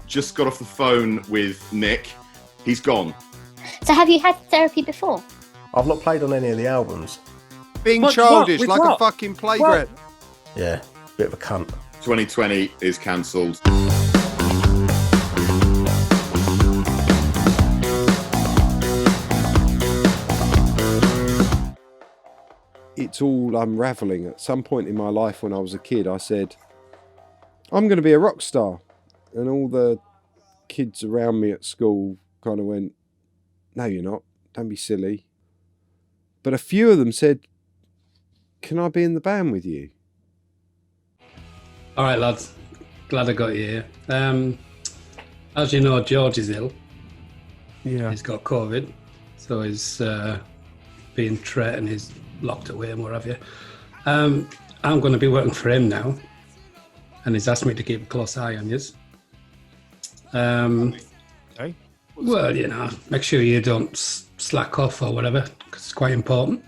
just got off the phone with Nick. He's gone. So have you had therapy before? I've not played on any of the albums. Being What? childish With like what? a fucking playground. Yeah, bit of a cunt. 2020 is cancelled. It's all unravelling. At some point in my life when I was a kid, I said, I'm going to be a rock star. And all the kids around me at school kind of went, no, you're not. Don't be silly. But a few of them said, can I be in the band with you? All right, lads. Glad I got you here. As you know, George is ill. Yeah. He's got COVID, so he's being treated and he's locked away and what have you. I'm going to be working for him now, and he's asked me to keep a close eye on you. Okay. Well, you know, make sure you don't slack off or whatever, because it's quite important.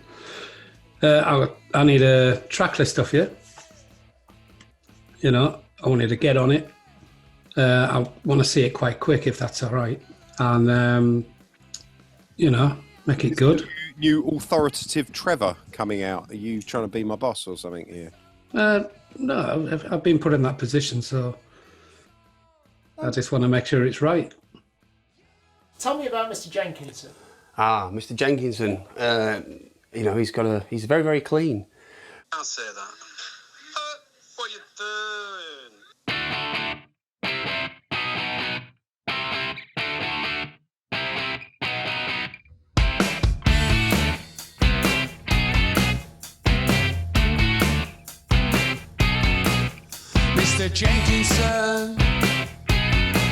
I need a track list of you. You know, I want you to get on it. I want to see it quite quick, if that's all right. And, you know, make it good. New authoritative Trevor coming out. Are you trying to be my boss or something here? No, I've been put in that position, so I just want to make sure it's right. Tell me about Mr. Jenkinson. Mr. Jenkinson. He's very, very clean. I'll say that. What you doing? Mr. Jenkinson,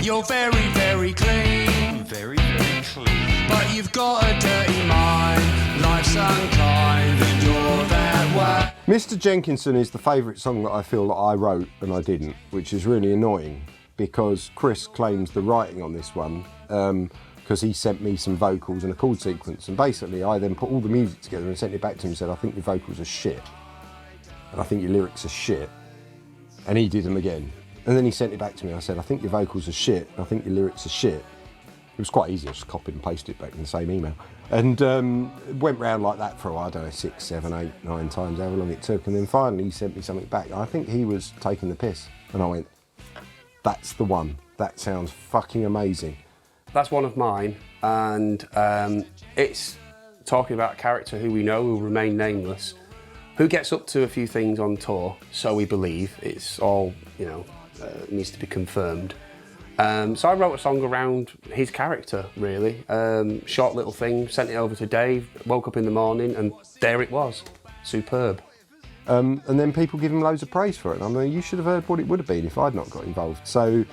you're very, very clean. Very, very clean. But you've got a dirty mind. Life's unkind and you're that way. Mr. Jenkinson is the favourite song that I feel that I wrote and I didn't, which is really annoying because Chris claims the writing on this one because he sent me some vocals and a chord sequence, and basically I then put all the music together and sent it back to him and said, I think your vocals are shit and I think your lyrics are shit, and he did them again. And then he sent it back to me. I said, I think your vocals are shit and I think your lyrics are shit. It was quite easy, I just copied and pasted it back in the same email. And it went round like that for, I don't know, 6, 7, 8, 9 times, however long it took. And then finally he sent me something back. I think he was taking the piss. And I went, that's the one. That sounds fucking amazing. That's one of mine, and it's talking about a character who we know will remain nameless, who gets up to a few things on tour, so we believe. It's all, needs to be confirmed. So I wrote a song around his character, really. Short little thing, sent it over to Dave, woke up in the morning, and there it was. Superb. And then people give him loads of praise for it. I mean, you should have heard what it would have been if I'd not got involved. So,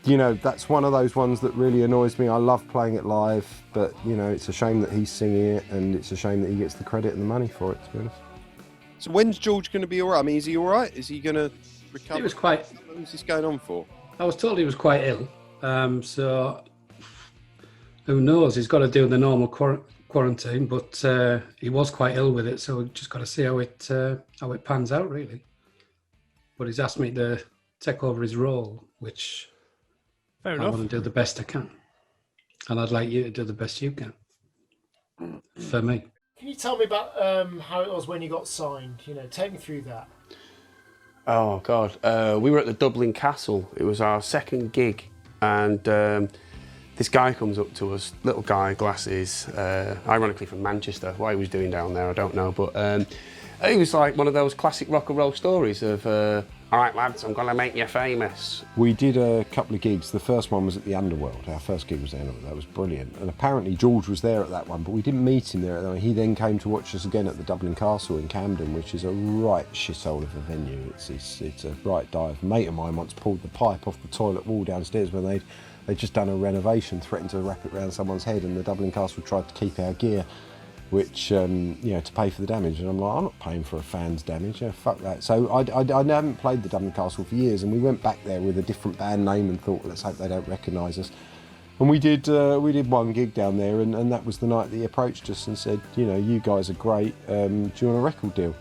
that's one of those ones that really annoys me. I love playing it live, but, it's a shame that he's singing it, and it's a shame that he gets the credit and the money for it, to be honest. So when's George going to be all right? I mean, is he all right? Is he going to recover? He was quite... How long is this going on for? I was told he was quite ill, so who knows? He's got to do the normal quarantine, but he was quite ill with it, so we've just got to see how it pans out, really. But he's asked me to take over his role, which Fair I enough. want to do the best I can, and I'd like you to do the best you can for me. Can you tell me about how it was when you got signed? Take me through that. Oh, God. We were at the Dublin Castle. It was our second gig, and this guy comes up to us, little guy, glasses, ironically from Manchester. What he was doing down there, I don't know, but he was like one of those classic rock and roll stories of, all right, lads, I'm going to make you famous. We did a couple of gigs. The first one was at the Underworld. Our first gig was there, and that was brilliant. And apparently George was there at that one, but we didn't meet him there. He then came to watch us again at the Dublin Castle in Camden, which is a right shithole of a venue. It's a right dive. A mate of mine once pulled the pipe off the toilet wall downstairs when they'd just done a renovation, threatened to wrap it around someone's head, and the Dublin Castle tried to keep our gear, which, to pay for the damage. And I'm like, I'm not paying for a fan's damage, fuck that. So I haven't played the Dublin Castle for years, and we went back there with a different band name and thought, let's hope they don't recognise us. And we did one gig down there, and that was the night that he approached us and said, you guys are great, do you want a record deal?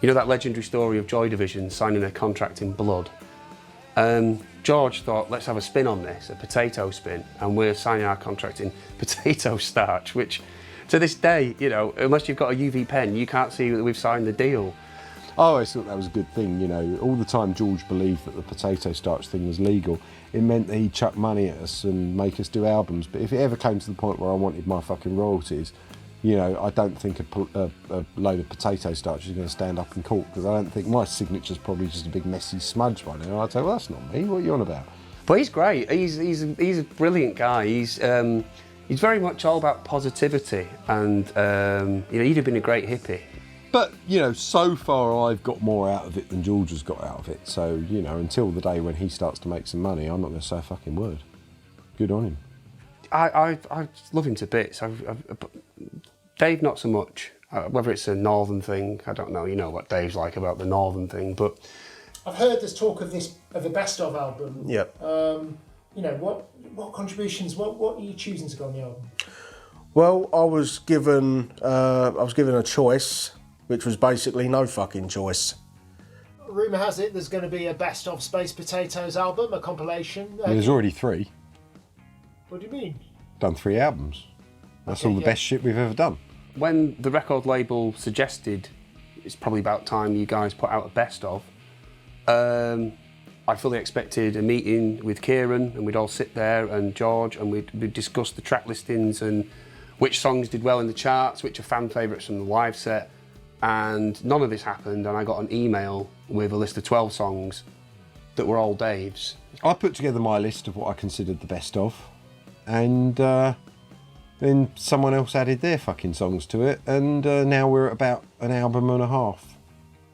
You know that legendary story of Joy Division signing a contract in blood? George thought, let's have a spin on this, a potato spin, and we're signing our contract in potato starch, which to this day, you know, unless you've got a UV pen, you can't see that we've signed the deal. I always thought that was a good thing, you know. All the time George believed that the potato starch thing was legal, it meant that he'd chuck money at us and make us do albums. But if it ever came to the point where I wanted my fucking royalties, you know, I don't think a load of potato starch is going to stand up in court, because I don't think my signature's probably just a big messy smudge by now. I'd say, well, that's not me, what are you on about? But he's great, he's a brilliant guy. He's very much all about positivity, and you know, he'd have been a great hippie. But, you know, so far I've got more out of it than George has got out of it. So, you know, until the day when he starts to make some money, I'm not going to say a fucking word. Good on him. I love him to bits. Dave, not so much. Whether it's a northern thing, I don't know. You know what Dave's like about the northern thing, but I've heard there's talk of a best of album. Yep. You know, what contributions? What are you choosing to go on the album? Well, I was given a choice, which was basically no fucking choice. Rumour has it there's going to be a best of Space Potatoes album, a compilation. There's already 3. What do you mean? Done 3 albums. That's Okay, all the yeah. best shit we've ever done. when the record label suggested it's probably about time you guys put out a best of, I fully expected a meeting with Kieran, and we'd all sit there, and George, and we'd discuss the track listings and which songs did well in the charts, which are fan favourites from the live set. And none of this happened, and I got an email with a list of 12 songs that were all Dave's. I put together my list of what I considered the best of, and then someone else added their fucking songs to it, and now we're at about an album and a half.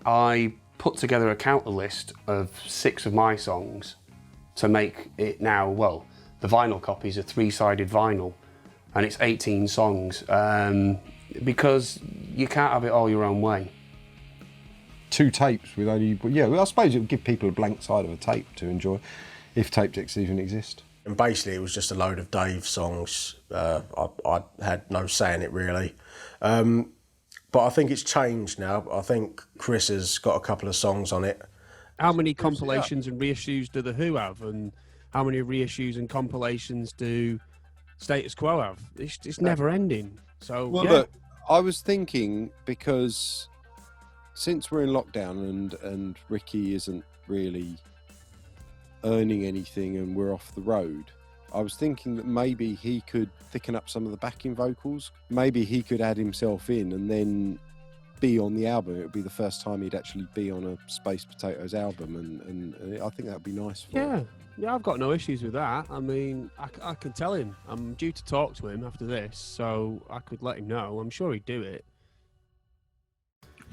I put together a counter list of 6 of my songs to make it now, well, the vinyl copy's a 3-sided vinyl, and it's 18 songs, because you can't have it all your own way. 2 tapes with only, yeah, well, I suppose it would give people a blank side of a tape to enjoy, if tape decks even exist. And basically it was just a load of Dave songs. I had no say in it really. But I think it's changed now. I think Chris has got a couple of songs on it. How many compilations and reissues do The Who have? And how many reissues and compilations do Status Quo have? It's never ending. So, Well, yeah. look, I was thinking, because since we're in lockdown and Ricky isn't really earning anything and we're off the road, I was thinking that maybe he could thicken up some of the backing vocals. Maybe he could add himself in and then be on the album. It would be the first time he'd actually be on a Space Potatoes album, and I think that would be nice for him. Yeah, I've got no issues with that. I mean, I can tell him. I'm due to talk to him after this, so I could let him know. I'm sure he'd do it.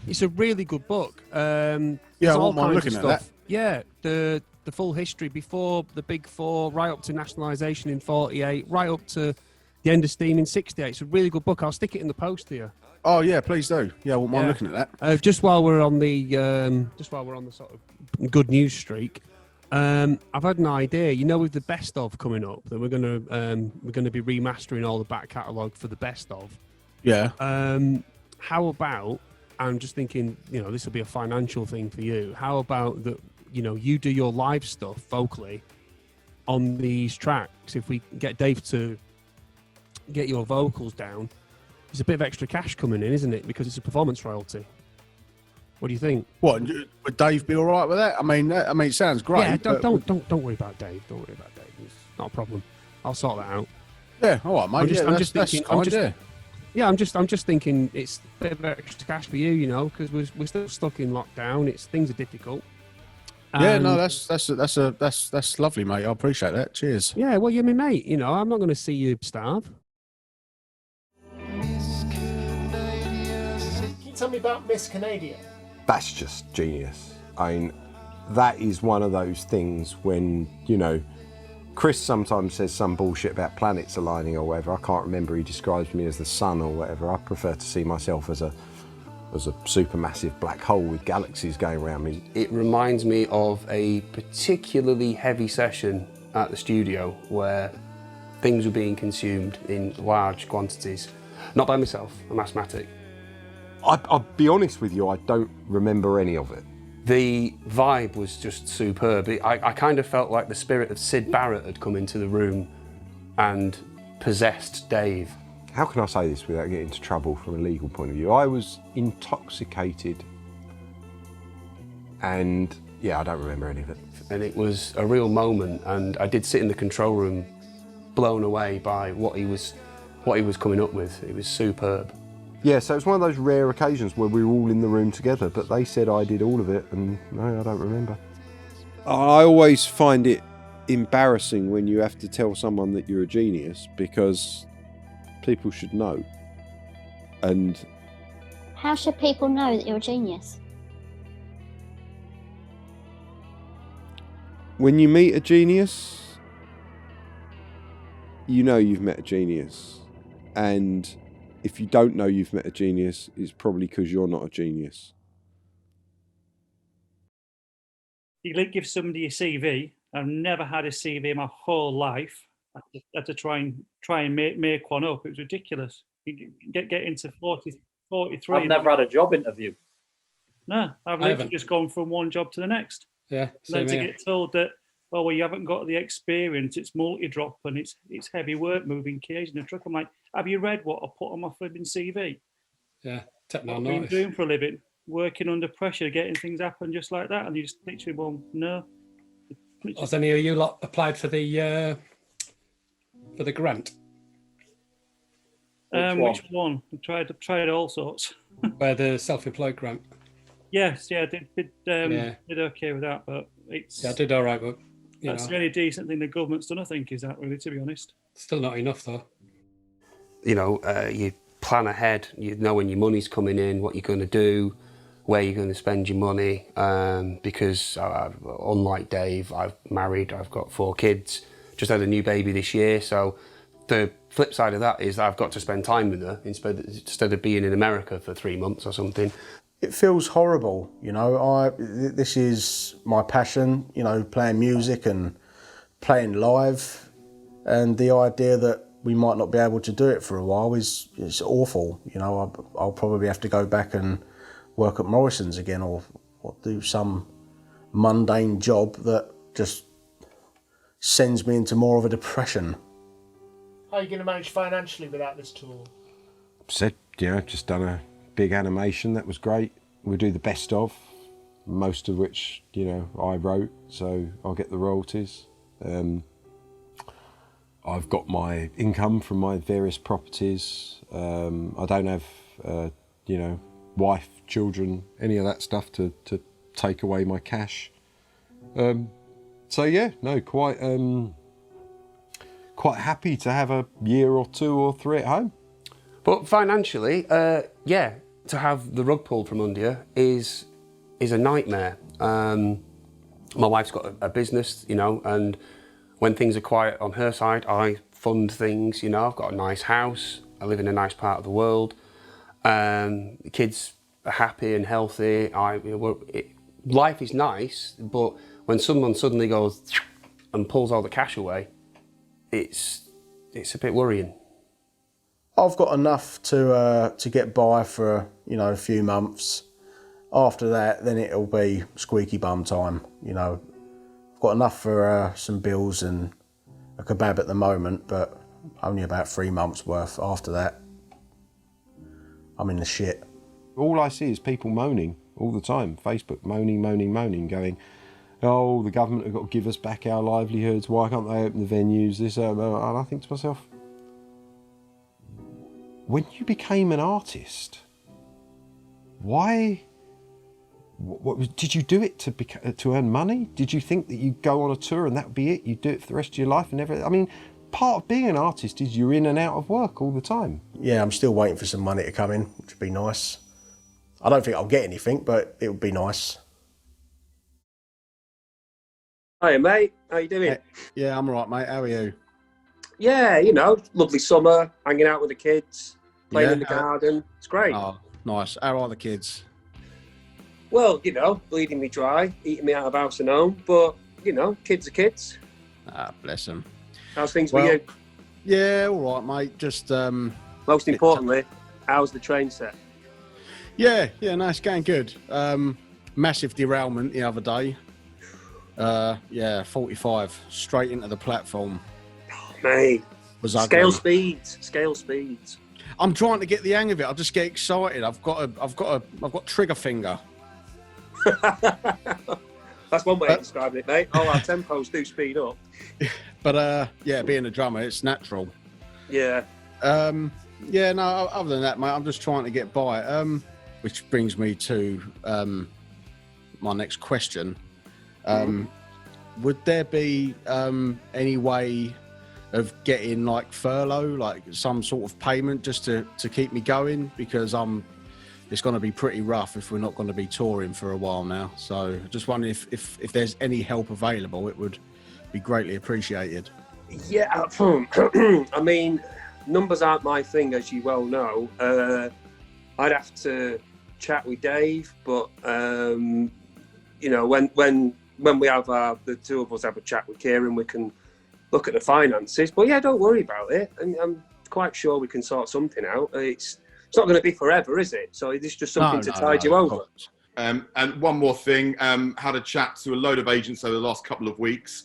It's a really good book. Yeah, I all won't mind kinds of looking at stuff. Yeah, the full history before the Big Four, right up to nationalisation in 48, right up to the end of Steam in 68. It's a really good book. I'll stick it in the post here. Oh yeah, please do. Yeah, I won't mind looking at that. Just while we're on the sort of good news streak, I've had an idea. You know, with the best of coming up, that we're gonna be remastering all the back catalogue for the best of. Yeah. How about? I'm just thinking, you know, this will be a financial thing for you. How about that? You know, you do your live stuff vocally on these tracks. If we get Dave to get your vocals down, there's a bit of extra cash coming in, isn't it? Because it's a performance royalty. What do you think? What, would Dave be all right with that? I mean, it sounds great. Yeah, but- don't worry about Dave. Don't worry about Dave. It's not a problem. I'll sort that out. Yeah, all right, mate. I'm just that's thinking. kind, yeah. Yeah, I'm just thinking it's a bit of extra cash for you, you know, because we're still stuck in lockdown. Things are difficult. Yeah, no, that's lovely, mate. I appreciate that. Cheers. Yeah, well, you're my mate. You know, I'm not going to see you starve. Can you tell me about Miss Canada? That's just genius. I mean, that is one of those things when, you know, Chris sometimes says some bullshit about planets aligning or whatever. I can't remember. He describes me as the sun or whatever. I prefer to see myself as a supermassive black hole with galaxies going around me. It reminds me of a particularly heavy session at the studio where things were being consumed in large quantities. Not by myself, I'm asthmatic. I'll be honest with you, I don't remember any of it. The vibe was just superb. I kind of felt like the spirit of Syd Barrett had come into the room and possessed Dave. How can I say this without getting into trouble from a legal point of view? I was intoxicated and, yeah, I don't remember any of it. And it was a real moment, and I did sit in the control room blown away by what he was coming up with. It was superb. Yeah, so it's one of those rare occasions where we were all in the room together, but they said I did all of it, and no, I don't remember. I always find it embarrassing when you have to tell someone that you're a genius, because people should know. And How should people know that you're a genius? when you meet a genius, you know you've met a genius. And if you don't know you've met a genius, it's probably because you're not a genius. You give somebody a CV. I've never had a CV in my whole life. I had to try and make one up. It was ridiculous. You get into 43. I've never had a job interview. No, I've literally just gone from one job to the next. Yeah, And then same to here. get told that, oh, well, you haven't got the experience, it's multi-drop and it's heavy work moving cages in a truck. I'm like, have you read what I put on my flipping CV? Yeah, take What no I've been notice. doing for a living, working under pressure, getting things happen just like that. And you just literally, well, no. Has any of you lot applied for the grant? Which one? I tried all sorts. Where the self-employed grant? Yes, yeah, did Yeah. okay with that, but it's Yeah, I did all right, but you that's know, the only decent thing the government's done, I think, is that really, to be honest. still not enough though. You know, you plan ahead, you know when your money's coming in, what you're going to do, where you're going to spend your money, because unlike Dave, I've married, I've got 4 kids, just had a new baby this year, so the flip side of that is that I've got to spend time with her instead of being in America for 3 months or something. It feels horrible, you know. This is my passion, you know, playing music and playing live, and the idea that we might not be able to do it for a while is awful. You know, I'll probably have to go back and work at Morrison's again, or do some mundane job that just sends me into more of a depression. How are you going to manage financially without this tour? Said, you know, just done a big animation, that was great. We'll do the best of, most of which, you know, I wrote, so I'll get the royalties. I've got my income from my various properties. I don't have, you know, wife, children, any of that stuff to take away my cash. So yeah, no, quite happy to have a year or 2 or 3 at home. But financially, yeah, to have the rug pulled from under you is a nightmare. My wife's got a business, you know, and when things are quiet on her side, I fund things, you know. I've got a nice house, I live in a nice part of the world, the kids are happy and healthy. Life is nice, but when someone suddenly goes and pulls all the cash away, it's a bit worrying. I've got enough to get by for, you know, a few months. After that, then it'll be squeaky bum time, you know. I've got enough for some bills and a kebab at the moment, but only about 3 months worth. After that, I'm in the shit. All I see is people moaning all the time. Facebook moaning, going, oh, the government have got to give us back our livelihoods. Why can't they open the venues? This, and I think to myself, when you became an artist, why? What did you do it to earn money? Did you think that you'd go on a tour and that would be it? You'd do it for the rest of your life and everything? I mean, part of being an artist is you're in and out of work all the time. Yeah, I'm still waiting for some money to come in, which would be nice. I don't think I'll get anything, but it would be nice. Hiya, mate. How you doing? Yeah, I'm all right, mate. How are you? Yeah, you know, lovely summer, hanging out with the kids, playing Yeah. in the garden. It's great. Oh, nice. How are the kids? Well, you know, bleeding me dry, eating me out of house and home, but, you know, kids are kids. Ah, bless them. How's things Well, with you? Yeah, all right, mate. Just Most importantly, how's the train set? yeah, no, it's going good. massive derailment the other day. 45 straight into the platform. Mate, Was ugly. Scale speeds. I'm trying to get the hang of it. I just get excited. I've got trigger finger. That's one way of describing it, mate. All our tempos do speed up. But being a drummer, it's natural. Yeah. No, other than that, mate, I'm just trying to get by. Which brings me to my next question. Would there be any way of getting like furlough, like some sort of payment just to keep me going? Because it's going to be pretty rough if we're not going to be touring for a while now. So just wondering if there's any help available, it would be greatly appreciated. Yeah, I mean, numbers aren't my thing, as you well know. I'd have to chat with Dave, but when we have the two of us have a chat with Kieran, we can look at the finances. But yeah, don't worry about it. I'm quite sure we can sort something out. It's not going to be forever, is it? So it's just something to tide you over. And one more thing, had a chat to a load of agents over the last couple of weeks.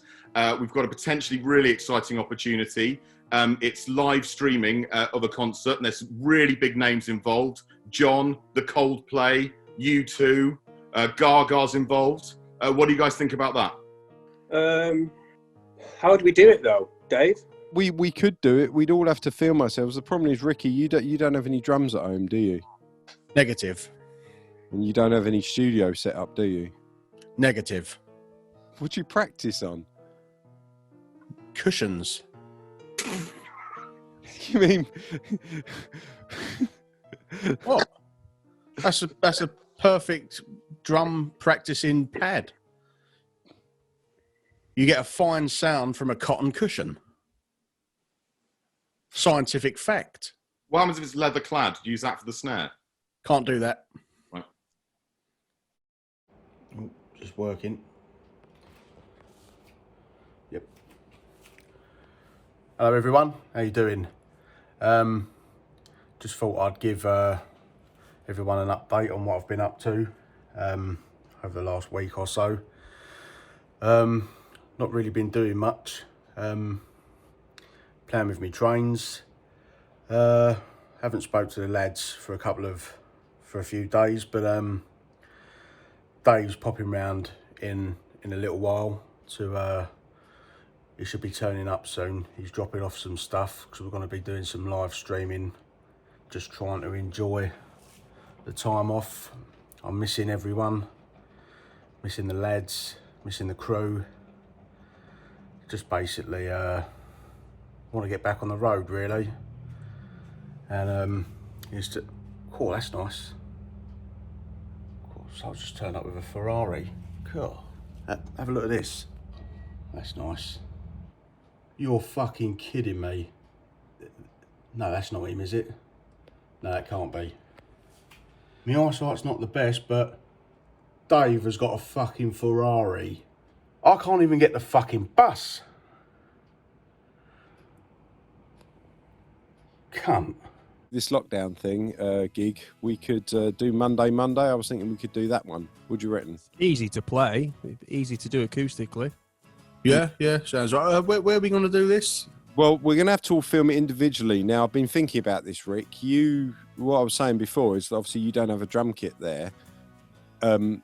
We've got a potentially really exciting opportunity. It's live streaming of a concert, and there's really big names involved. John, the Coldplay, U2, Gaga's involved. What do you guys think about that? How would we do it though, Dave? We could do it. We'd all have to film ourselves. The problem is, Ricky, you don't have any drums at home, do you? Negative. And you don't have any studio set up, do you? Negative. What do you practice on? Cushions. You mean? What? That's a perfect drum practicing pad. You get a fine sound from a cotton cushion. Scientific fact. What happens if it's leather clad? Use that for the snare? Can't do that. Right. Oh, just working. Yep. Hello everyone, how you doing? Just thought I'd give everyone an update on what I've been up to over the last week or so. Not really been doing much. Playing with me trains. Haven't spoke to the lads for a few days, but Dave's popping round in a little while to he should be turning up soon. He's dropping off some stuff because we're going to be doing some live streaming, just trying to enjoy the time off. I'm missing everyone, missing the lads, missing the crew. Just basically want to get back on the road really. And cool, that's nice. Cool, so I'll just turn up with a Ferrari. Cool. Have a look at this. That's nice. You're fucking kidding me. No, that's not him, is it? No, that can't be. My eyesight's not the best, but Dave has got a fucking Ferrari. I can't even get the fucking bus. Cunt. This lockdown thing gig, we could do Monday. I was thinking we could do that one. What do you reckon? Easy to play, easy to do acoustically. Yeah, sounds right. Where are we going to do this? Well, we're going to have to all film it individually. Now, I've been thinking about this, Rick. What I was saying before is that obviously you don't have a drum kit there.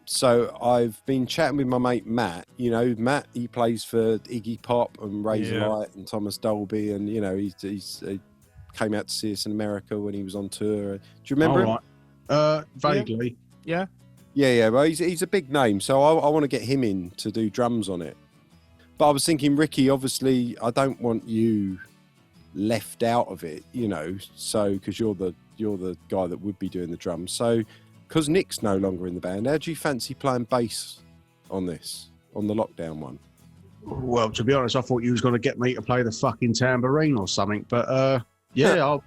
So I've been chatting with my mate Matt. You know, Matt, he plays for Iggy Pop and Razorlight and Thomas Dolby, and you know, he came out to see us in America when he was on tour. Do you remember him? Right. Vaguely. Yeah. Well, he's a big name, so I want to get him in to do drums on it. But I was thinking, Ricky, obviously, I don't want you left out of it, you know. So because you're the guy that would be doing the drums. So because Nick's no longer in the band, how do you fancy playing bass on this, on the lockdown one? Well, to be honest, I thought you was going to get me to play the fucking tambourine or something. But I'll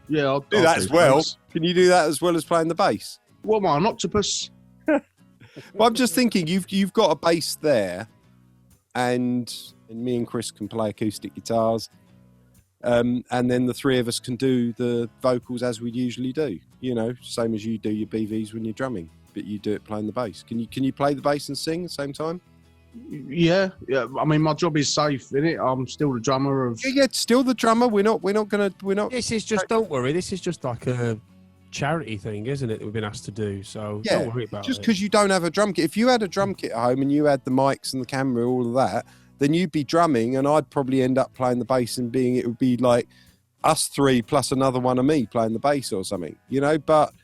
do that as well. Bass. Can you do that as well as playing the bass? What am I, an octopus? Well, I'm just thinking you've got a bass there, and me and Chris can play acoustic guitars, and then the three of us can do the vocals as we usually do. You know, same as you do your BVs when you're drumming. but you do it playing the bass. Can you play the bass and sing at the same time? Yeah. I mean, my job is safe, innit? I'm still the drummer of. Yeah, still the drummer. We're not. This is just. Don't worry. This is just like a charity thing, isn't it? That we've been asked to do. So yeah, don't worry about just it. because you don't have a drum kit. If you had a drum kit at home and you had the mics and the camera, all of that, then you'd be drumming, and I'd probably end up playing the bass and it would be like us three plus another one of me playing the bass or something, you know. But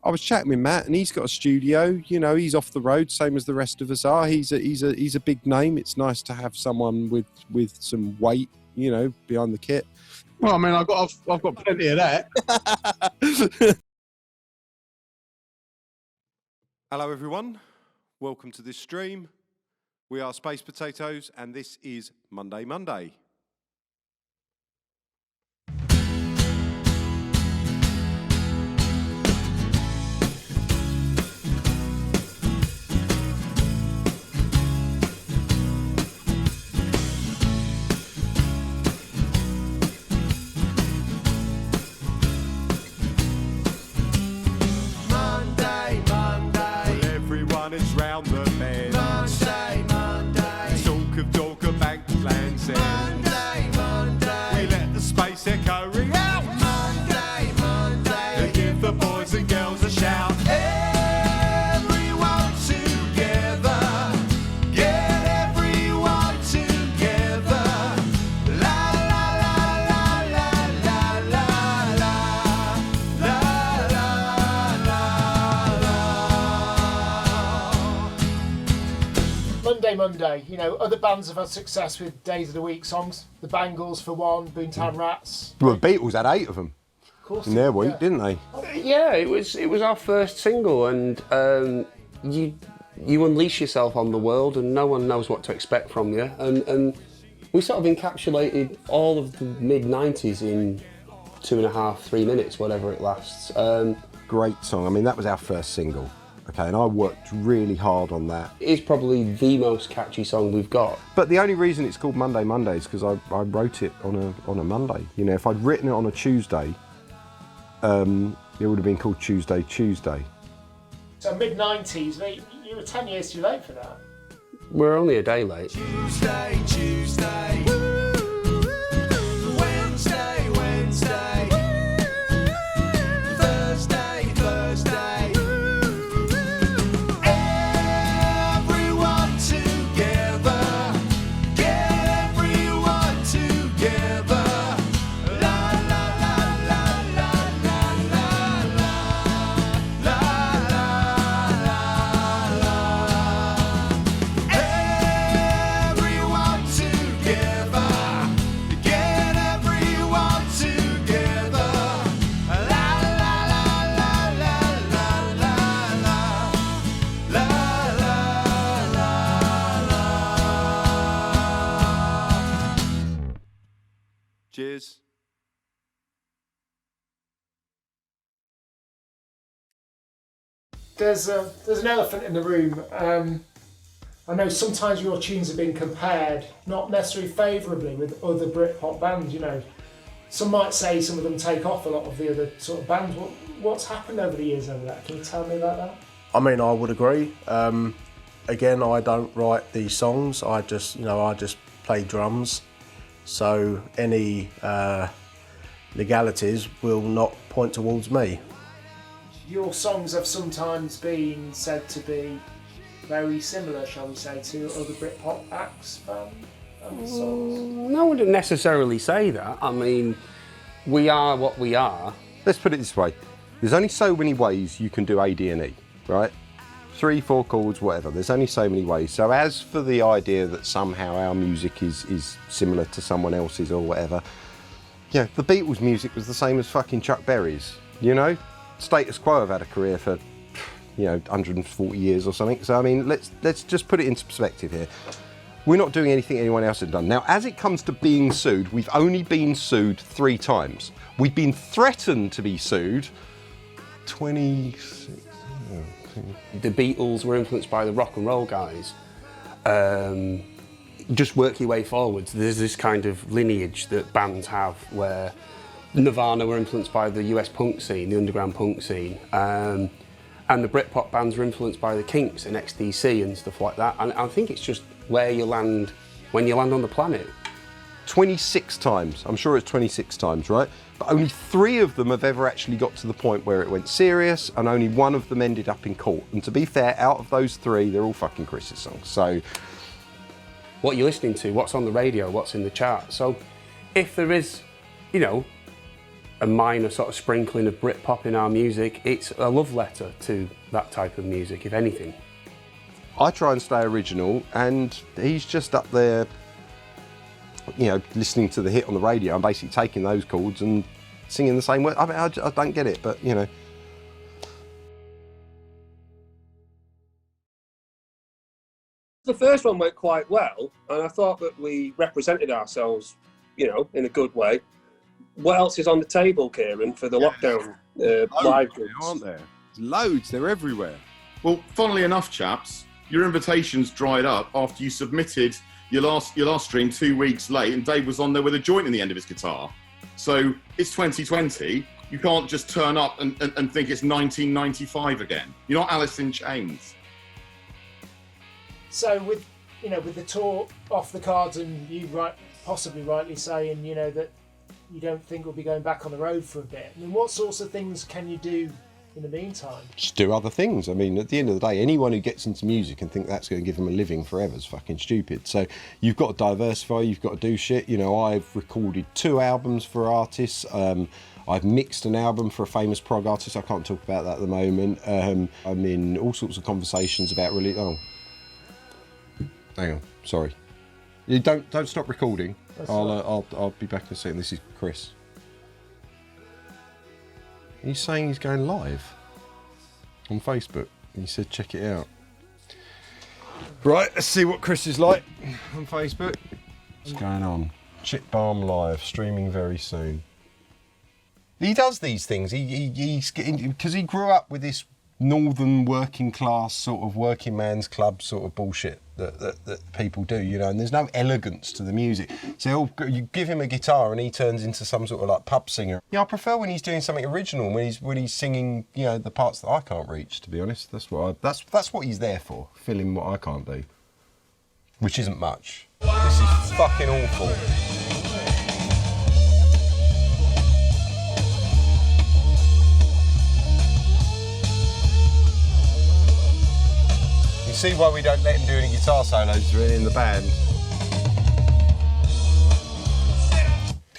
I was chatting with Matt, and he's got a studio. You know, he's off the road, same as the rest of us are. He's a big name. It's nice to have someone with some weight, you know, behind the kit. Well, I mean, I've got plenty of that. Hello, everyone. Welcome to this stream. We are Space Potatoes, and this is Monday Monday. Round the bend. Monday. Talk of bank plans. Monday. We let the space echo ring out. Monday. And give the boys and girls a shout. Everyone together. Get everyone together. La la la la la la la la la la. Monday. You know, other bands have had success with Days of the Week songs. The Bangles, for one, Boomtown Rats. Well, the Beatles had 8 of them in their week, didn't they? Yeah, it was our first single, and you unleash yourself on the world, and no one knows what to expect from you. And we sort of encapsulated all of the mid-90s in 2.5, 3 minutes, whatever it lasts. Great song. I mean, that was our first single. Okay, and I worked really hard on that. It's probably the most catchy song we've got. But the only reason it's called Monday Monday is because I wrote it on a Monday. You know, if I'd written it on a Tuesday, it would have been called Tuesday. So mid-90s, you were 10 years too late for that. We're only a day late. Tuesday. Wednesday. Thursday. Everyone together. Get everyone together. La la la la la la la la la la. Everyone together. Get everyone together. La la la la la la la la. Cheers. There's an elephant in the room. I know sometimes your tunes have been compared, not necessarily favourably, with other Britpop bands. You know, some might say some of them take off a lot of the other sort of bands. What's happened over the years over that? Can you tell me about that? I mean, I would agree. Again, I don't write these songs. I just play drums. So any legalities will not point towards me. Your songs have sometimes been said to be very similar, shall we say, to other Britpop acts and songs. I wouldn't necessarily say that. I mean, we are what we are. Let's put it this way. There's only so many ways you can do A, D and E, right? 3, 4 chords, whatever. There's only so many ways. So as for the idea that somehow our music is similar to someone else's or whatever, yeah, the Beatles' music was the same as fucking Chuck Berry's, you know? Status Quo have had a career for, 140 years or something. So, I mean, let's just put it into perspective here. We're not doing anything anyone else has done. Now, as it comes to being sued, we've only been sued 3 times. We've been threatened to be sued 26... The Beatles were influenced by the rock and roll guys. Just work your way forwards. There's this kind of lineage that bands have where Nirvana were influenced by the US punk scene, the underground punk scene. And the Britpop bands are influenced by the Kinks and XTC and stuff like that. And I think it's just where you land when you land on the planet. 26 times, I'm sure it's 26 times, right? But only 3 of them have ever actually got to the point where it went serious, and only 1 of them ended up in court. And to be fair, out of those 3, they're all fucking Chris's songs. So, what you're listening to, what's on the radio, what's in the chart. So, if there is, you know, a minor sort of sprinkling of Britpop in our music, it's a love letter to that type of music, if anything. I try and stay original, and he's just up there, you know, listening to the hit on the radio and basically taking those chords and singing the same word. I mean, I don't get it, but, you know. The first one went quite well, and I thought that we represented ourselves, you know, in a good way. What else is on the table, Kieran, for the lockdown live gigs? Aren't there? There's loads, they're everywhere. Well, funnily enough, chaps, your invitations dried up after you submitted your last stream 2 weeks late, and Dave was on there with a joint in the end of his guitar. So it's 2020. You can't just turn up and think it's 1995 again. You're not Alice in Chains. So with the tour off the cards, and you possibly rightly saying, you know, that you don't think we'll be going back on the road for a bit. I mean, what sorts of things can you do in the meantime? Just do other things. I mean, at the end of the day, anyone who gets into music and think that's going to give them a living forever is fucking stupid. So you've got to diversify, you've got to do shit. You know, I've recorded 2 albums for artists. I've mixed an album for a famous prog artist. I can't talk about that at the moment. I'm in all sorts of conversations about really... Oh, hang on, sorry. You don't stop recording. I'll be back in a second. This is Chris. He's saying he's going live on Facebook. He said check it out. Right, let's see what Chris is like on Facebook. What's going on? Chip Balm live, streaming very soon. He does these things. He's because he grew up with this northern working class sort of working man's club sort of bullshit that people do, you know, and there's no elegance to the music. So you give him a guitar and he turns into some sort of like pub singer. Yeah, I prefer when he's doing something original, when he's singing, you know, the parts that I can't reach, to be honest. That's what he's there for, filling what I can't do. Which isn't much. This is fucking awful. You see why we don't let him do any guitar solos really in the band.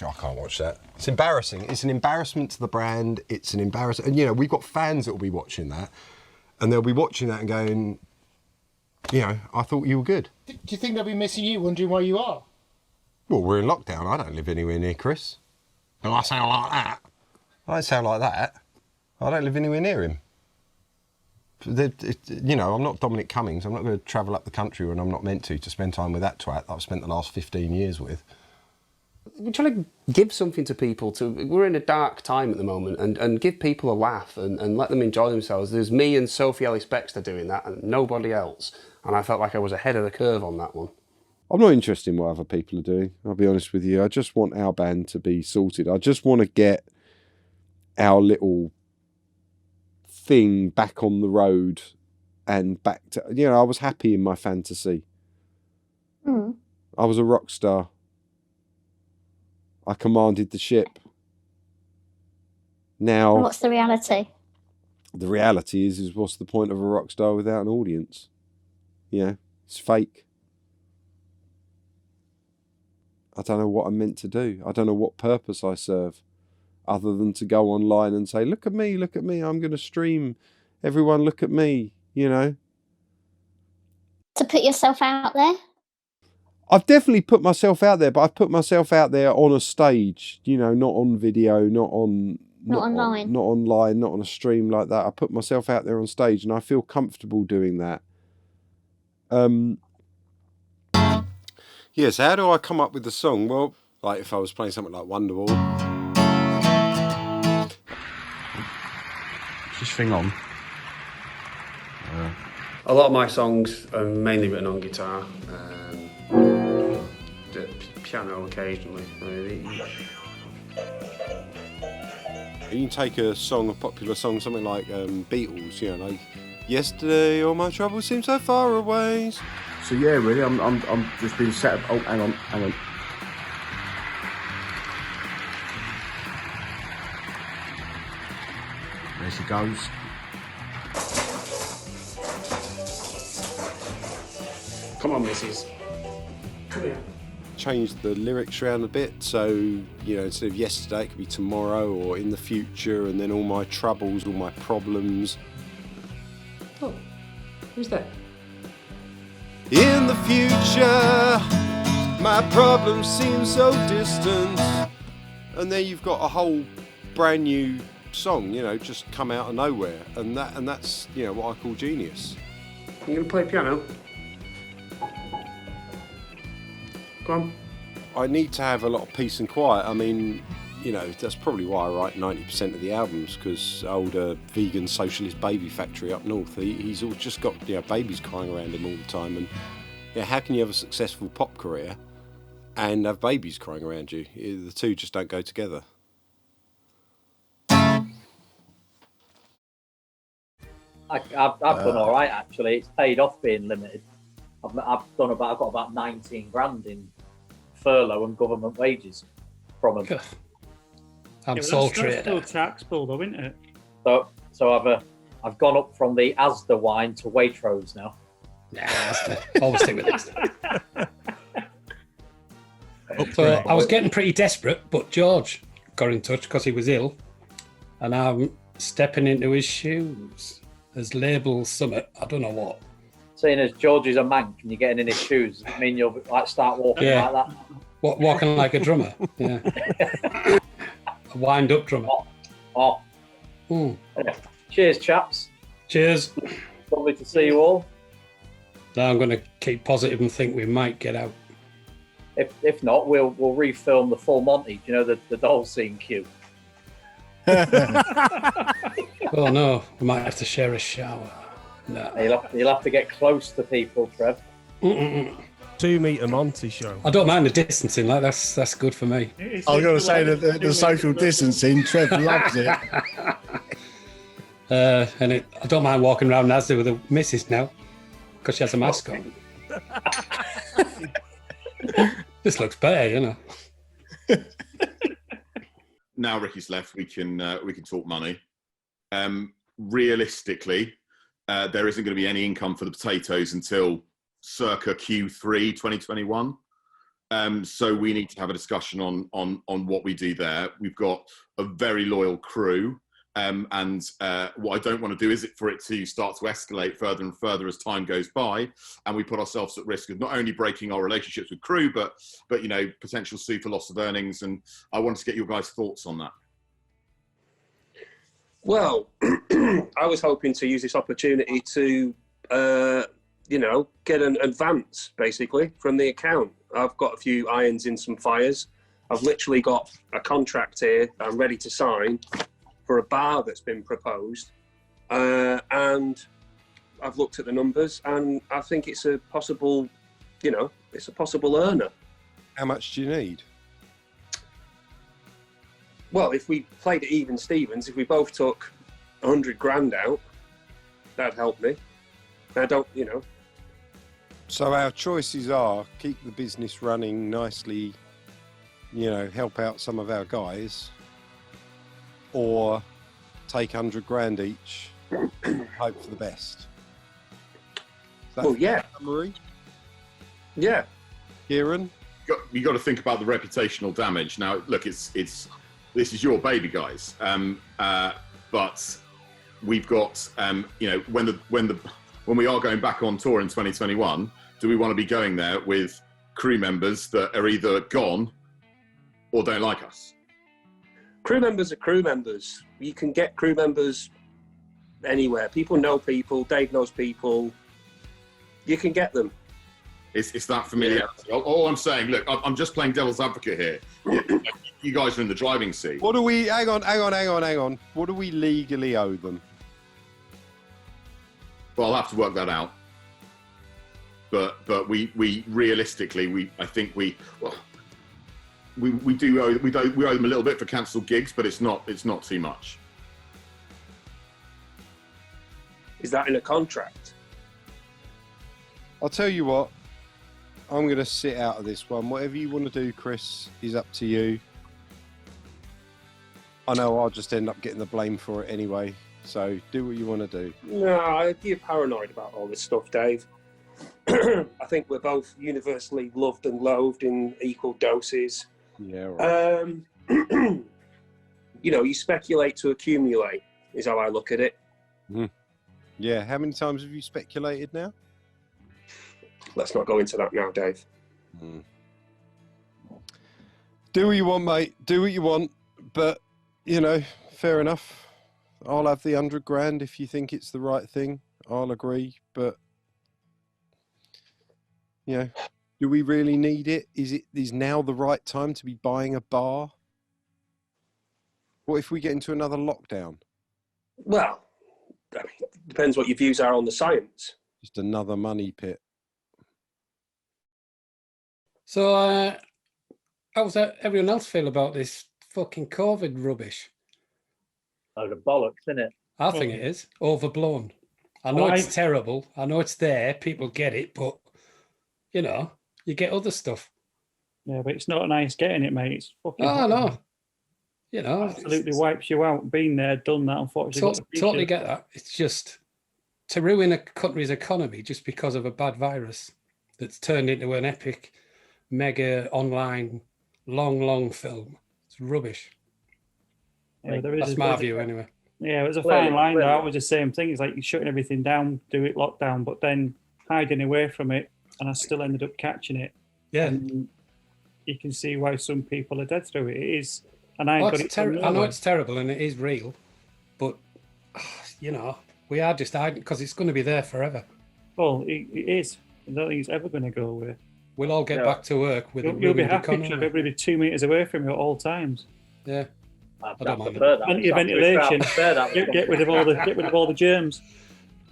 I can't watch that. It's embarrassing. It's an embarrassment to the brand. It's an embarrassment. And, you know, we've got fans that will be watching that, and they'll be watching that and going, you know, I thought you were good. Do you think they'll be missing you, wondering why you are? Well, we're in lockdown. I don't live anywhere near Chris. And I sound like that. I don't sound like that. I don't live anywhere near him. You know, I'm not Dominic Cummings. I'm not going to travel up the country when I'm not meant to spend time with that twat that I've spent the last 15 years with. We're trying to give something to people. We're in a dark time at the moment, and give people a laugh and let them enjoy themselves. There's me and Sophie Ellis-Bextor doing that, and nobody else. And I felt like I was ahead of the curve on that one. I'm not interested in what other people are doing, I'll be honest with you. I just want our band to be sorted. I just want to get our little thing back on the road and back to, you know, I was happy in my fantasy. I was a rock star. I commanded the ship. Now, And what's the reality? the reality is what's the point of a rock star without an audience? You know, it's fake. I don't know what I'm meant to do. I don't know what purpose I serve, other than to go online and say, look at me, I'm going to stream. Everyone look at me, you know. To put yourself out there? I've definitely put myself out there, but I've put myself out there on a stage, you know, not on video, not online, not on a stream like that. I put myself out there on stage, and I feel comfortable doing that. Yes, how do I come up with the song? Well, like if I was playing something like Wonderwall. Is this thing on? A lot of my songs are mainly written on guitar, piano occasionally. you can take a popular song, something like Beatles, you know, like yesterday all my troubles seem so far away. So yeah, really, I'm just being set up. Oh, hang on. There she goes. Come on, missus. Come here. Change the lyrics around a bit, so you know, instead of yesterday it could be tomorrow or in the future, and then all my troubles, all my problems. Oh, who's that? In the future, my problems seem so distant, and then you've got a whole brand new song, you know, just come out of nowhere, and that's you know what I call genius. You gonna play piano? Go on. I need to have a lot of peace and quiet. I mean, you know, that's probably why I write 90% of the albums, because older vegan socialist Baby Factory up north, he's all just got babies crying around him all the time, and how can you have a successful pop career and have babies crying around you? The two just don't go together. I've done all right actually. It's paid off being limited. I've got about 19 grand in furlough and government wages from them. I'm sole trader. That's still taxable though, isn't it? So I've gone up from the Asda wine to Waitrose now. Nah, always stick with Asda. So I was getting pretty desperate, but George got in touch because he was ill, and I'm stepping into his shoes. There's labels summit, I don't know what. Seeing as George is a mank and you're getting in his shoes, I mean you'll like start walking like that. Walking like a drummer. Yeah. A wind-up drummer. Yeah. Cheers, chaps. Cheers. Lovely to see you all. Now I'm going to keep positive and think we might get out. If not, we'll refilm the full Monty. Do you know the doll scene cue? Oh no, we might have to share a shower. No. You'll have to get close to people, Trev. 2 metre Monty show. I don't mind the distancing, like that's good for me. I was going to say that the social distancing, Trev loves it. I don't mind walking around Asda with a missus now, because she has a mask on. This looks better, you know. Now Ricky's left, we can talk money. Realistically, there isn't going to be any income for the potatoes until circa Q3 2021. So we need to have a discussion on what we do there. We've got a very loyal crew. And what I don't want to do is for it to start to escalate further and further as time goes by, and we put ourselves at risk of not only breaking our relationships with crew, but you know, potential sue for loss of earnings. And I wanted to get your guys' thoughts on that. Well, I was hoping to use this opportunity to, you know, get an advance basically from the account. I've got a few irons in some fires. I've literally got a contract here that I'm ready to sign for a bar that's been proposed, and I've looked at the numbers, and I think it's a possible, you know, it's a possible earner. How much do you need? Well, if we played at even Stevens, if we both took 100 grand out, that'd help me. I don't, you know. So our choices are keep the business running nicely, you know, help out some of our guys, or take 100 grand each, hope for the best. Well, yeah. Marie? Yeah. Kieran? You got to think about the reputational damage. Now, look, this is your baby, guys. But we've got, you know, when we are going back on tour in 2021, do we want to be going there with crew members that are either gone or don't like us? Crew members are crew members. You can get crew members anywhere. People know people. Dave knows people. You can get them. It's that familiarity. Yeah. All I'm saying, look, I'm just playing devil's advocate here. You guys are in the driving seat. What do we? Hang on. What do we legally owe them? Well, I'll have to work that out. But we realistically, I think we owe them a little bit for cancelled gigs, but it's not too much. Is that in a contract? I'll tell you what, I'm going to sit out of this one. Whatever you want to do, Chris, is up to you. I know I'll just end up getting the blame for it anyway, so do what you want to do. No, you're paranoid about all this stuff, Dave. I think we're both universally loved and loathed in equal doses. Yeah, right. You speculate to accumulate, is how I look at it. Mm. Yeah, how many times have you speculated now? Let's not go into that now, Dave. Mm. Do what you want, mate. Do what you want. But, fair enough. I'll have the 100 grand if you think it's the right thing. I'll agree. But, do we really need it? Is now the right time to be buying a bar? What if we get into another lockdown? Well, depends what your views are on the science. Just another money pit. So, how does everyone else feel about this fucking COVID rubbish? Oh, the bollocks, isn't it? I think it is overblown. I know it's terrible. I know it's there. People get it, but you get other stuff. Yeah, but it's not nice getting it, mate. It's fucking. Oh no. Absolutely wipes you out. Been there, done that. Unfortunately, totally get that. It's just to ruin a country's economy just because of a bad virus that's turned into an epic, mega online, long film. It's rubbish. Yeah, that's my view, anyway. Yeah, it was a fine line. Though. It was the same thing. It's like you're shutting everything down, do it lockdown, but then hiding away from it, and I still ended up catching it. Yeah, and you can see why some people are dead through it. It is. And I know it's terrible and it is real, but we are just hiding because it's going to be there forever. Well, it is. I don't think it's ever going to go away. We'll all get back to work with you'll be happy to have everybody 2 meters away from you at all times. Yeah, I don't mind plenty of ventilation. Get rid of all the germs.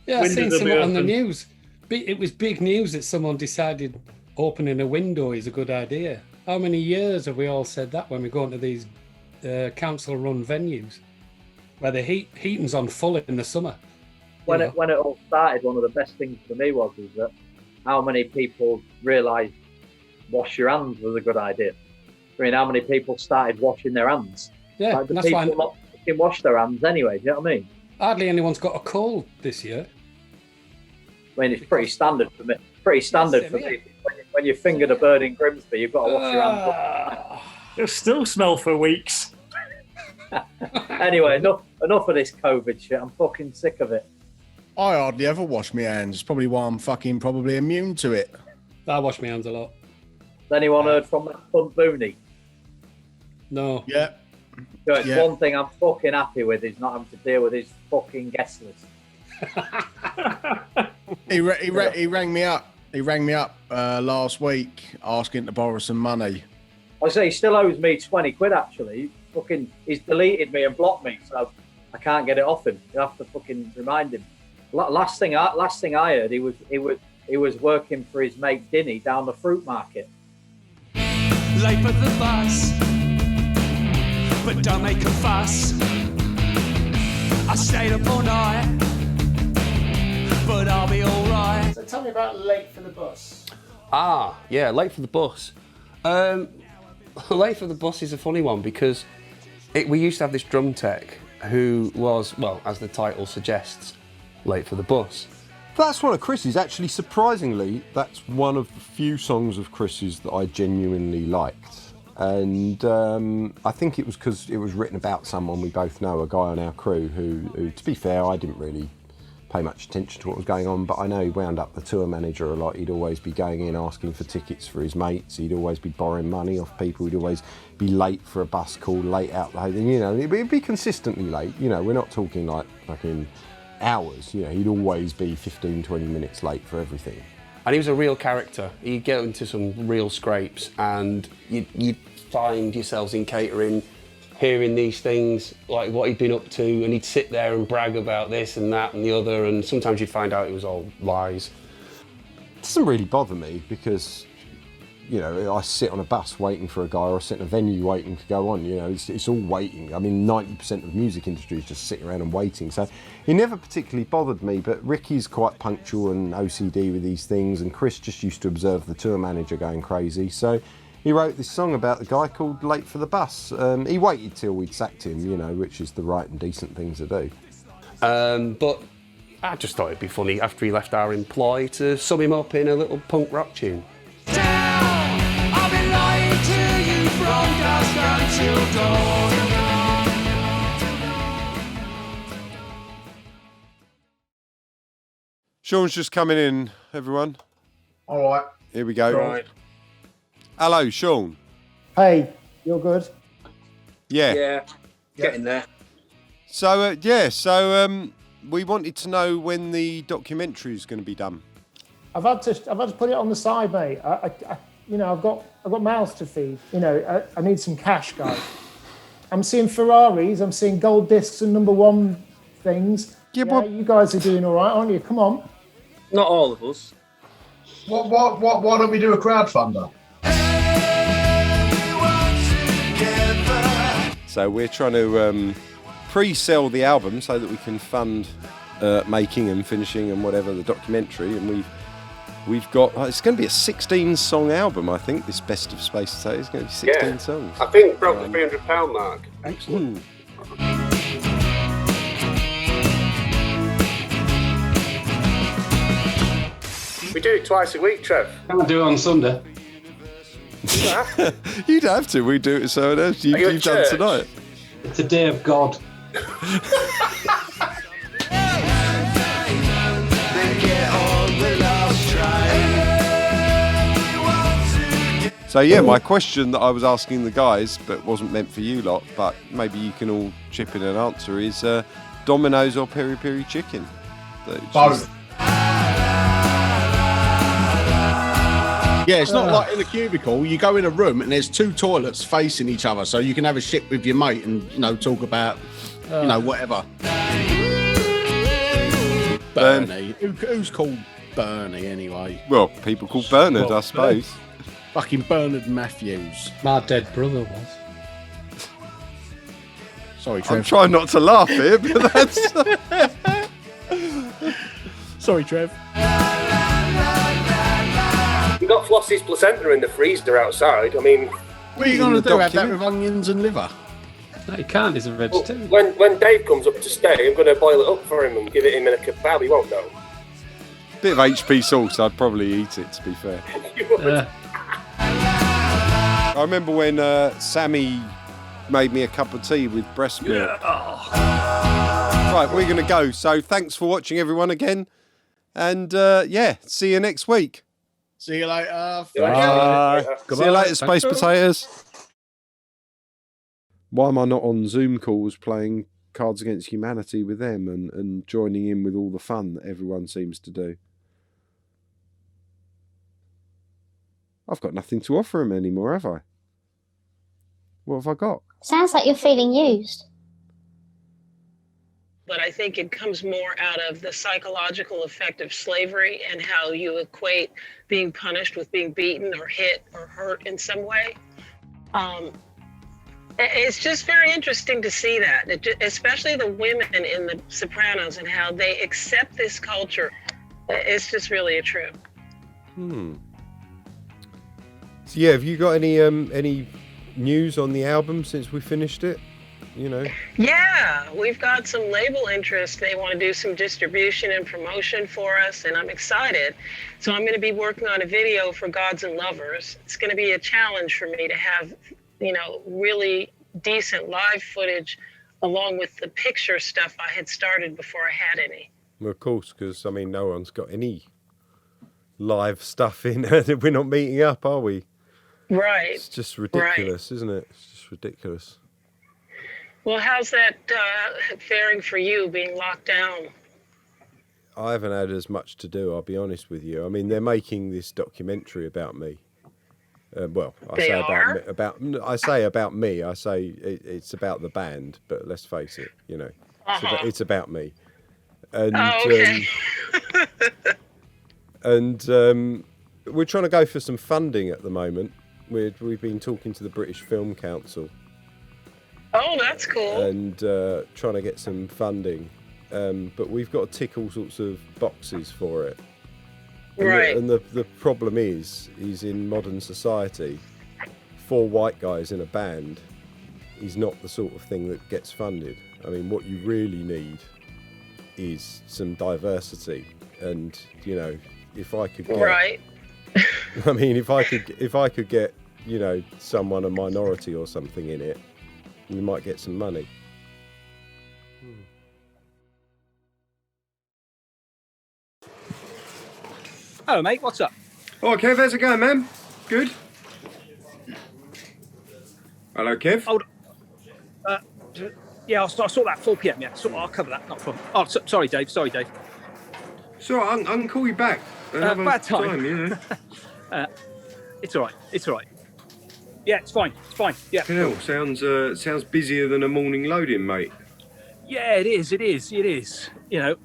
Yeah, I've seen someone on the news. It was big news that someone decided opening a window is a good idea. How many years have we all said that when we go into these council-run venues where the heating's on full in the summer? When it all started, one of the best things for me was that how many people realised wash your hands was a good idea. I mean, how many people started washing their hands? Yeah, like that's why not fucking wash their hands anyway. Do you know what I mean? Hardly anyone's got a cold this year. I mean, it's pretty standard for me. When you fingered a bird in Grimsby, you've got to wash your hands. It'll still smell for weeks. Anyway, enough of this COVID shit. I'm fucking sick of it. I hardly ever wash my hands. It's probably why I'm probably immune to it. I wash my hands a lot. Has anyone heard from that cunt Booney? No. Yeah. So it's one thing I'm fucking happy with is not having to deal with his fucking guest list. He rang me up. He rang me up last week asking to borrow some money. I say he still owes me 20 quid actually. He's deleted me and blocked me, so I can't get it off him. You have to fucking remind him. Last thing I heard, he was working for his mate Dinny down the fruit market. Late for the bus, but don't make a fuss. I stayed up all night, but I'll be alright. So tell me about Late for the Bus. Yeah, Late for the Bus. Late for the Bus is a funny one because we used to have this drum tech who was, well, as the title suggests, late for the bus. That's one of Chris's. Actually, surprisingly, that's one of the few songs of Chris's that I genuinely liked. And I think it was because it was written about someone we both know, a guy on our crew who, to be fair, I didn't really pay much attention to what was going on, but I know he wound up the tour manager a lot. He'd always be going in asking for tickets for his mates. He'd always be borrowing money off people. He'd always be late for a bus call, late out the hotel. He'd be consistently late. We're not talking like fucking hours. He'd always be 15, 20 minutes late for everything. And he was a real character. He'd get into some real scrapes, and you'd find yourselves in catering hearing these things, like what he'd been up to, and he'd sit there and brag about this and that and the other, and sometimes you'd find out it was all lies. It doesn't really bother me because, you know, I sit on a bus waiting for a guy, or I sit in a venue waiting to go on. You know, it's all waiting. I mean, 90% of the music industry is just sitting around and waiting. So it never particularly bothered me. But Ricky's quite punctual and OCD with these things, and Chris just used to observe the tour manager going crazy. So he wrote this song about the guy called Late for the Bus. He waited till we'd sacked him, you know, which is the right and decent thing to do. But I just thought it'd be funny after he left our employ to sum him up in a little punk rock tune. I've been lying to you from dusk until dawn. Sean's just coming in, everyone. All right. Here we go. Right. Hello, Sean. Hey, you're good. Yeah. Yeah, getting there. So, we wanted to know when the documentary is going to be done. I've had to put it on the side, mate. You know, I've got mouths to feed. You know, I need some cash, guys. I'm seeing Ferraris. I'm seeing gold discs and #1 things. Yeah, you guys are doing all right, aren't you? Come on. Not all of us. Why don't we do a crowdfunder? So we're trying to pre-sell the album so that we can fund making and finishing and whatever the documentary, and we've got it's going to be a 16-song album. I think this Best of Space Potato is going to be 16 songs. I think broke the £300 mark. Excellent. We do it twice a week, Trev. Can't do it on Sunday. You'd have to. We do it so else. You've done tonight. It's a day of God. So yeah, my question that I was asking the guys, but wasn't meant for you lot, but maybe you can all chip in and answer, is Domino's or Peri Peri Chicken? Both. Yeah, it's not like in a cubicle. You go in a room and there's 2 toilets facing each other, so you can have a shit with your mate and, you know, talk about, you know, whatever. Bernie. Who's called Bernie anyway? Well, people called Bernard, I suppose. Fucking Bernard Matthews. My dead brother was. Sorry, Trev. I'm trying not to laugh here, but that's... Sorry, Trev. We got Flossie's placenta in the freezer outside. I mean, what are you going to do? Have that with onions and liver? No, you can't. He's a vegetarian. When Dave comes up to stay, I'm going to boil it up for him and give it him in a kebab. He won't know. Bit of HP sauce, I'd probably eat it, to be fair. I remember when Sammy made me a cup of tea with breast milk. Right, we're going to go. So thanks for watching, everyone, again. And see you next week. See you later. Bye. See you later, Space Potatoes. Why am I not on Zoom calls playing Cards Against Humanity with them and joining in with all the fun that everyone seems to do? I've got nothing to offer them anymore, have I? What have I got? Sounds like you're feeling used. But I think it comes more out of the psychological effect of slavery and how you equate being punished with being beaten or hit or hurt in some way. It's just very interesting to see that, especially the women in The Sopranos and how they accept this culture. It's just really true. So yeah, have you got any news on the album since we finished it? You know. Yeah, we've got some label interest. They want to do some distribution and promotion for us, and I'm excited. So I'm going to be working on a video for Gods and Lovers. It's going to be a challenge for me to have, you know, really decent live footage along with the picture stuff I had started before I had any. Well, of course, because I mean, no one's got any live stuff in. We're not meeting up, are we? Right. It's just ridiculous, isn't it? It's just ridiculous. Well, how's that faring for you, being locked down? I haven't had as much to do, I'll be honest with you. I mean, they're making this documentary about me. Well, I they say are? about me. I say it's about the band, but let's face it, you know, it's about me. And, oh, okay. we're trying to go for some funding at the moment. We've been talking to the British Film Council. Oh, that's cool. And trying to get some funding. But we've got to tick all sorts of boxes for it. Right. And the problem is in modern society, 4 white guys in a band is not the sort of thing that gets funded. I mean, what you really need is some diversity. And, you know, if I could get... Right. I mean, if I could get, you know, someone a minority or something in it, you might get some money. Hello, mate. What's up? Oh, Kev, how's it going, man? Good? Hello, Kev. Hold on. Yeah, I'll sort that 4 p.m. Yeah, I'll cover that. Not a problem. Oh, sorry, Dave. Sorry, Dave. So I can call you back. Bad time. Yeah. It's all right. It's all right. Yeah, it's fine. It's fine. Yeah. Hell, sounds busier than a morning loading, mate. Yeah, it is. It is. It is. You know.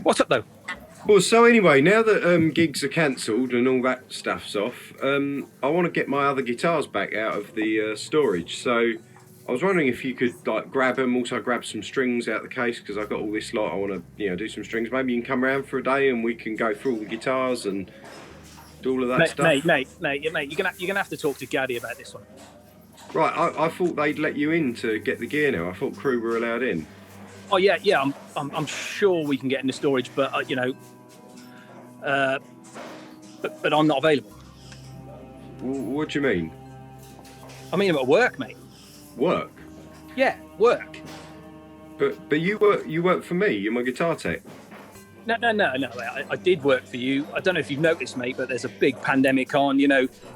What's up, though? Well, so anyway, now that gigs are cancelled and all that stuff's off, I want to get my other guitars back out of the storage. So I was wondering if you could like grab them, also grab some strings out of the case because I've got all this lot. I want to, do some strings. Maybe you can come around for a day and we can go through all the guitars and do all of that stuff. Mate, you're gonna have to talk to Gaddy about this one. Right, I thought they'd let you in to get the gear now. I thought crew were allowed in. Oh yeah. I'm sure we can get into storage, but but I'm not available. What do you mean? I mean, I'm at work, mate. Work? Yeah, work. But you work for me. You're my guitar tech. No. I did work for you. I don't know if you've noticed, mate, but there's a big pandemic on.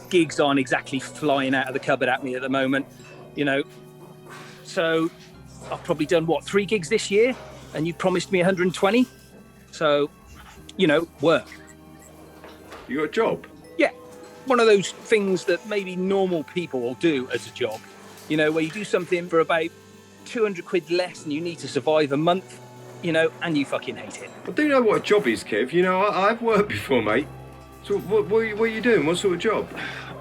Gigs aren't exactly flying out of the cupboard at me at the moment. So I've probably done 3 gigs this year, and you promised me 120. So, work. You got a job? Yeah, one of those things that maybe normal people will do as a job. Where you do something for about 200 quid less and you need to survive a month, and you fucking hate it. I do know what a job is, Kev. I've worked before, mate. So what are you doing? What sort of job?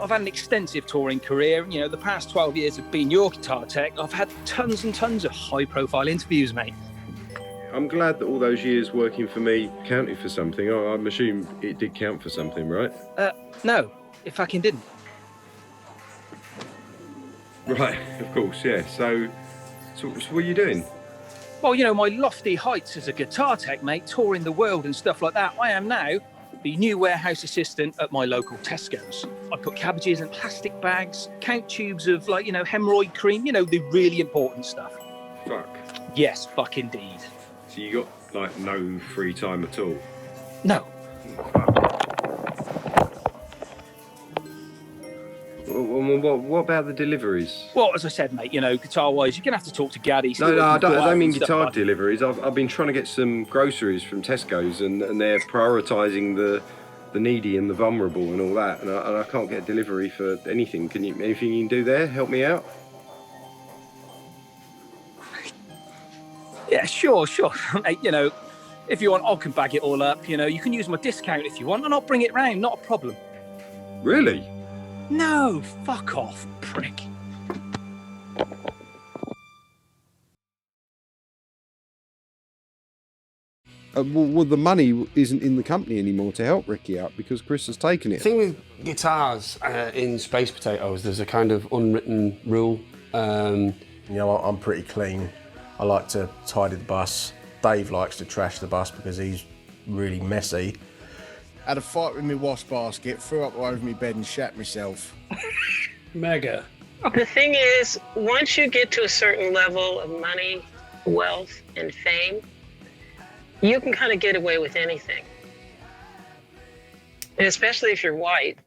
I've had an extensive touring career. The past 12 years have been your guitar tech. I've had tons and tons of high-profile interviews, mate. I'm glad that all those years working for me counted for something. I'm assuming it did count for something, right? No, it fucking didn't. Right, of course, yeah. So what are you doing? Well, my lofty heights as a guitar tech, mate, touring the world and stuff like that. I am now the new warehouse assistant at my local Tesco's. I put cabbages in plastic bags, count tubes of, hemorrhoid cream, the really important stuff. Fuck. Yes, fuck indeed. So you got, no free time at all? No. What about the deliveries? Well, as I said, mate, guitar-wise, you're going to have to talk to Gaddy. No, I don't mean guitar deliveries. I've been trying to get some groceries from Tesco's and they're prioritising the needy and the vulnerable and all that, and I can't get a delivery for anything. Anything you can do there? Help me out? Yeah, sure. Mate, if you want, I can bag it all up. You can use my discount if you want, and I'll bring it round. Not a problem. Really? No, fuck off, prick. Well, the money isn't in the company anymore to help Ricky out because Chris has taken it. The thing with guitars in Space Potatoes, there's a kind of unwritten rule. I'm pretty clean. I like to tidy the bus. Dave likes to trash the bus because he's really messy. Had a fight with my wash basket, threw up all over my bed and shat myself. Mega. The thing is, once you get to a certain level of money, wealth, and fame, you can kind of get away with anything. And especially if you're white.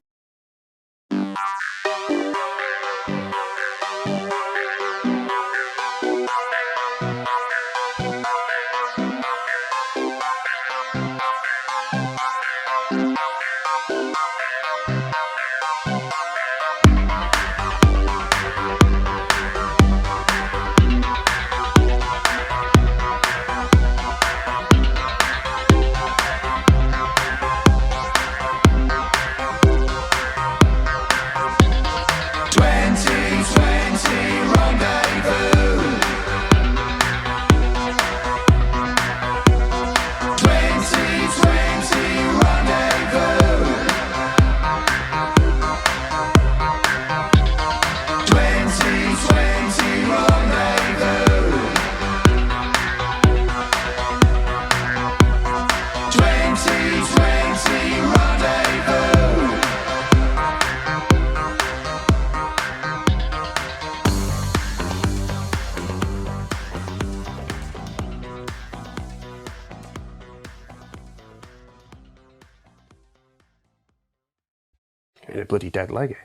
in a bloody dead leg.